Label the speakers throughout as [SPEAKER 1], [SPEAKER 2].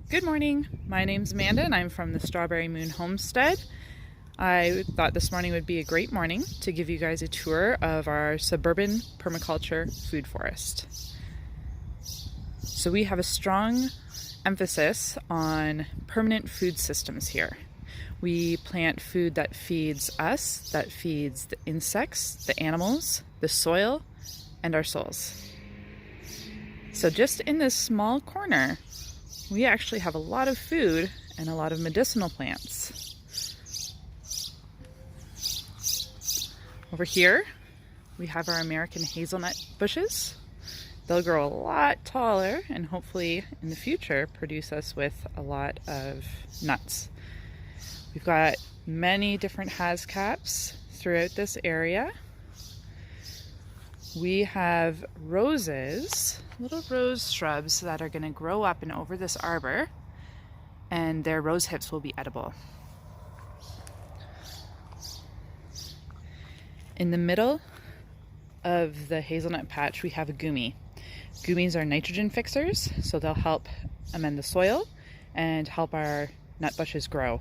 [SPEAKER 1] Good morning, my name's Amanda and I'm from the Strawberry Moon Homestead. I thought this morning would be a great morning to give you guys a tour of our Suburban permaculture food forest. So we have a strong emphasis on permanent food systems here. We plant food that feeds us, that feeds the insects, the animals, the soil, and our souls. So just in this small corner, we actually have a lot of food and a lot of medicinal plants. Over here, we have our American hazelnut bushes. They'll grow a lot taller and hopefully in the future produce us with a lot of nuts. We've got many different Hazelnuts throughout this area. We have roses, little rose shrubs that are going to grow up and over this arbor, and their rose hips will be edible. In the middle of the hazelnut patch, we have a gumi. Gumis are nitrogen fixers, so they'll help amend the soil and help our nut bushes grow.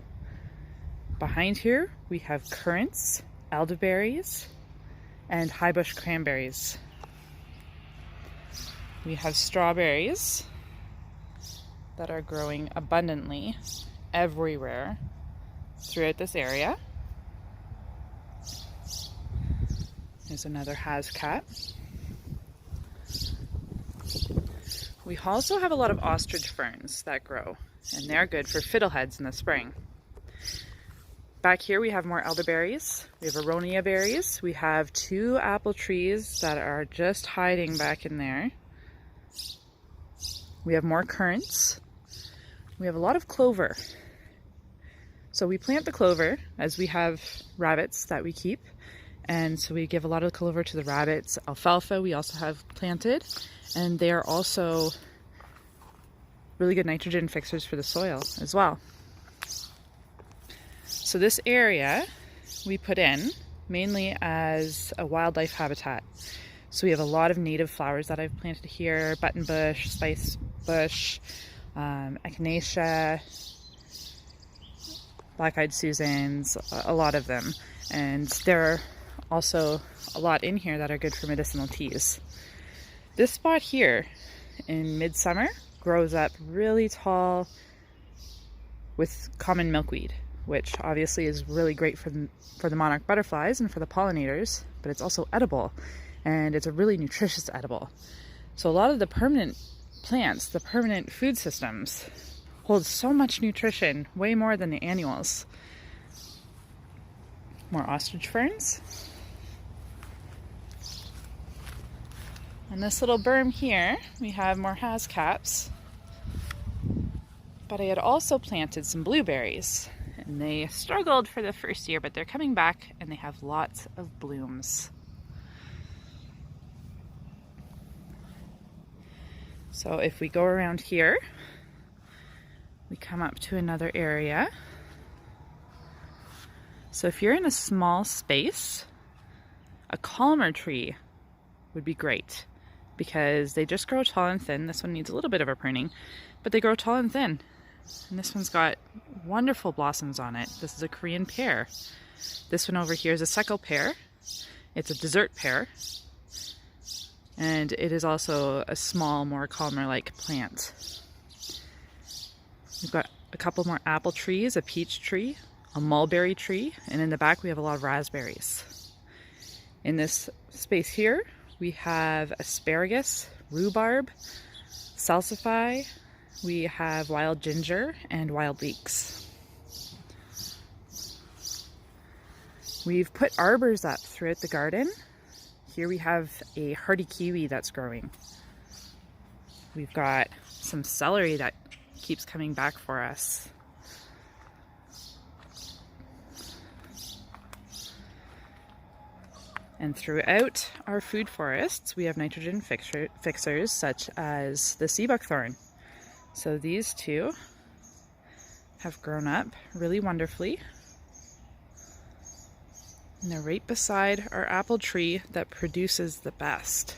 [SPEAKER 1] Behind here, we have currants, elderberries, and high bush cranberries. We have strawberries that are growing abundantly everywhere throughout this area. There's another Hazelnut. We also have a lot of ostrich ferns that grow, and they're good for fiddleheads in the spring. Back here we have more elderberries, we have aronia berries, we have 2 apple trees that are just hiding back in there. We have more currants. We have a lot of clover. So we plant the clover as we have rabbits that we keep, and so we give a lot of clover to the rabbits. Alfalfa we also have planted, and they are also really good nitrogen fixers for the soil as well. So this area we put in mainly as a wildlife habitat. So we have a lot of native flowers that I've planted here, buttonbush, spice bush, echinacea, black-eyed Susans, a lot of them. And there are also a lot in here that are good for medicinal teas. This spot here in midsummer grows up really tall with common milkweed, which obviously is really great for the monarch butterflies and for the pollinators, but it's also edible, and it's a really nutritious edible. So a lot of the permanent plants, the permanent food systems, hold so much nutrition, way more than the annuals. More ostrich ferns. On this little berm here, we have more Hazelnuts, but I had also planted some blueberries. And they struggled for the first year, but they're coming back and they have lots of blooms. So if we go around here, we come up to another area. So if you're in a small space, a calmer tree would be great because they just grow tall and thin. This one needs a little bit of a pruning, but they grow tall and thin. And this one's got wonderful blossoms on it. This is a Korean pear. This one over here is a suckle pear. It's a dessert pear. And it is also a small, more calmer-like plant. We've got a couple more apple trees, a peach tree, a mulberry tree, and in the back we have a lot of raspberries. In this space here, we have asparagus, rhubarb, salsify, we have wild ginger and wild leeks. We've put arbors up throughout the garden. Here we have a hardy kiwi that's growing. We've got some celery that keeps coming back for us. And throughout our food forests, we have nitrogen fixers such as the sea buckthorn. So these 2 have grown up really wonderfully. And they're right beside our apple tree that produces the best.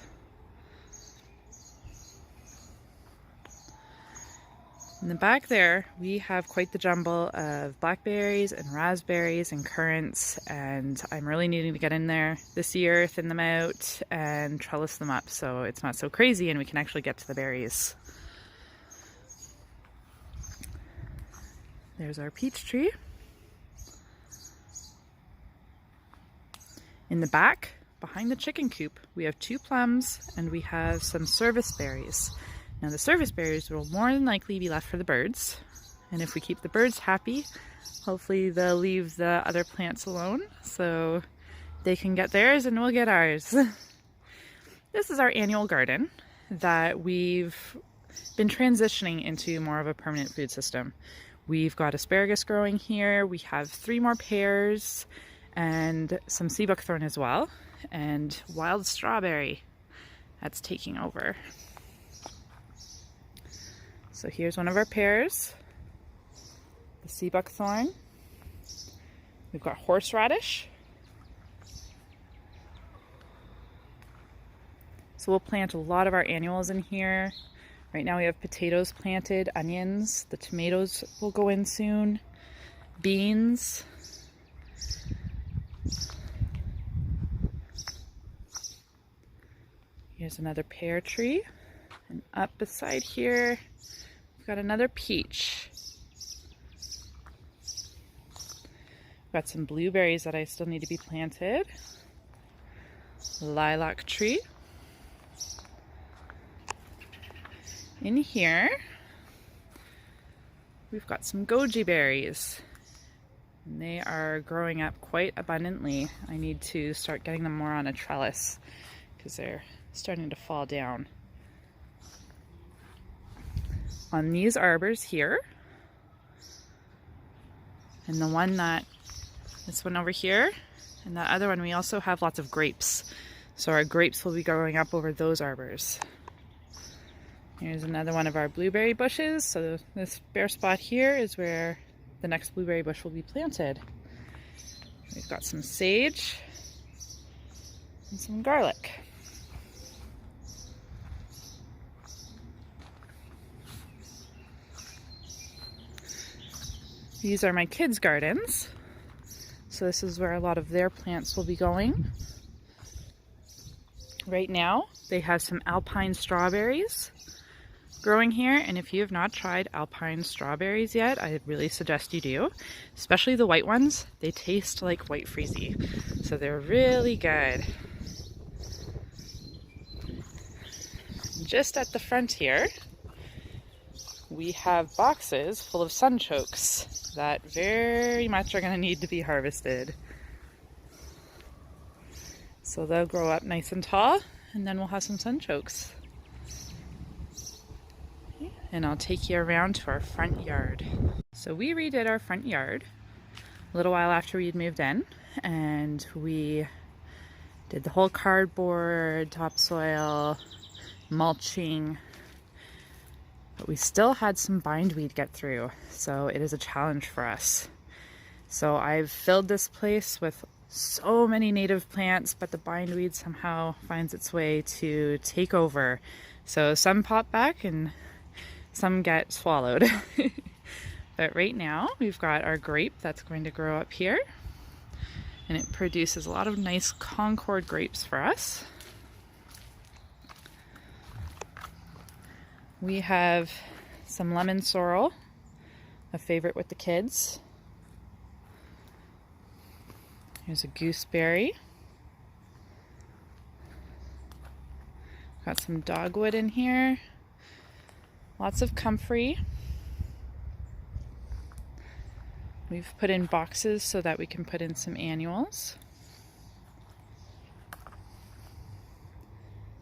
[SPEAKER 1] In the back there, we have quite the jumble of blackberries and raspberries and currants, and I'm really needing to get in there this year, thin them out and trellis them up so it's not so crazy and we can actually get to the berries. There's our peach tree. In the back, behind the chicken coop, we have 2 plums and we have some service berries. Now the service berries will more than likely be left for the birds, and if we keep the birds happy, hopefully they'll leave the other plants alone so they can get theirs and we'll get ours. This is our annual garden that we've been transitioning into more of a permanent food system. We've got asparagus growing here, we have 3 more pears and some sea buckthorn as well, and wild strawberry that's taking over. So here's one of our pears, the sea buckthorn. We've got horseradish. So we'll plant a lot of our annuals in here. Right now we have potatoes planted, onions, the tomatoes will go in soon, beans. Here's another pear tree, and up beside here we've got another peach. We've got some blueberries that I still need to be planted, lilac tree. In here we've got some goji berries, and they are growing up quite abundantly. I need to start getting them more on a trellis because they're starting to fall down. On these arbors here, and the one that, this one over here, and that other one, we also have lots of grapes. So our grapes will be growing up over those arbors. Here's another one of our blueberry bushes. So this bare spot here is where the next blueberry bush will be planted. We've got some sage and some garlic. These are my kids' gardens. So this is where a lot of their plants will be going. Right now, they have some Alpine Strawberries growing here, and if you have not tried Alpine Strawberries yet, I really suggest you do. Especially the white ones, they taste like white freezy, so they're really good. Just at the front here, we have boxes full of sunchokes that very much are going to need to be harvested. So they'll grow up nice and tall, and then we'll have some sunchokes. And I'll take you around to our front yard. So we redid our front yard a little while after we'd moved in, and we did the whole cardboard, topsoil, mulching, but we still had some bindweed get through, so it is a challenge for us. So I've filled this place with so many native plants, but the bindweed somehow finds its way to take over. So some pop back and some get swallowed. But right now we've got our grape that's going to grow up here, and it produces a lot of nice Concord grapes for us. We have some lemon sorrel, a favorite with the kids. Here's a gooseberry. Got some dogwood in here. Lots of comfrey. We've put in boxes so that we can put in some annuals.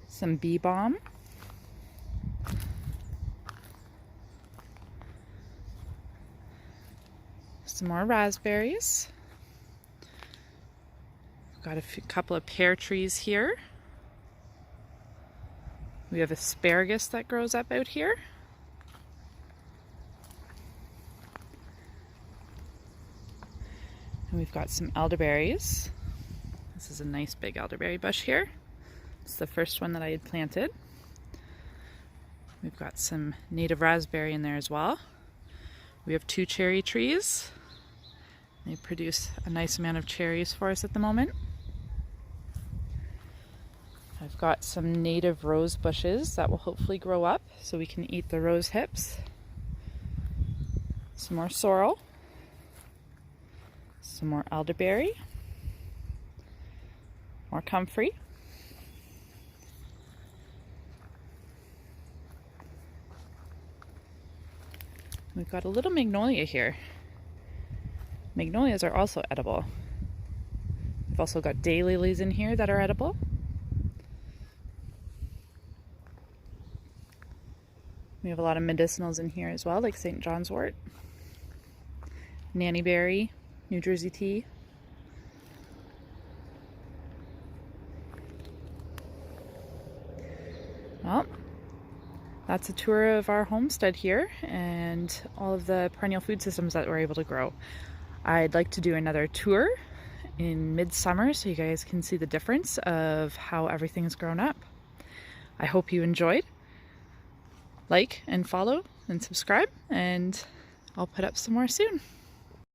[SPEAKER 1] Some bee balm. Some more raspberries. We've got a couple of pear trees here. We have asparagus that grows up out here. And we've got some elderberries. This is a nice big elderberry bush here. It's the first one that I had planted. We've got some native raspberry in there as well. We have 2 cherry trees. They produce a nice amount of cherries for us at the moment. I've got some native rose bushes that will hopefully grow up so we can eat the rose hips. Some more sorrel. Some more elderberry. More comfrey. We've got a little magnolia here. Magnolias are also edible. We've also got daylilies in here that are edible. We have a lot of medicinals in here as well, like St. John's wort, nannyberry, New Jersey tea. Well, that's a tour of our homestead here and all of the perennial food systems that we're able to grow. I'd like to do another tour in midsummer so you guys can see the difference of how everything's grown up. I hope you enjoyed. Like and follow and subscribe, and I'll put up some more soon.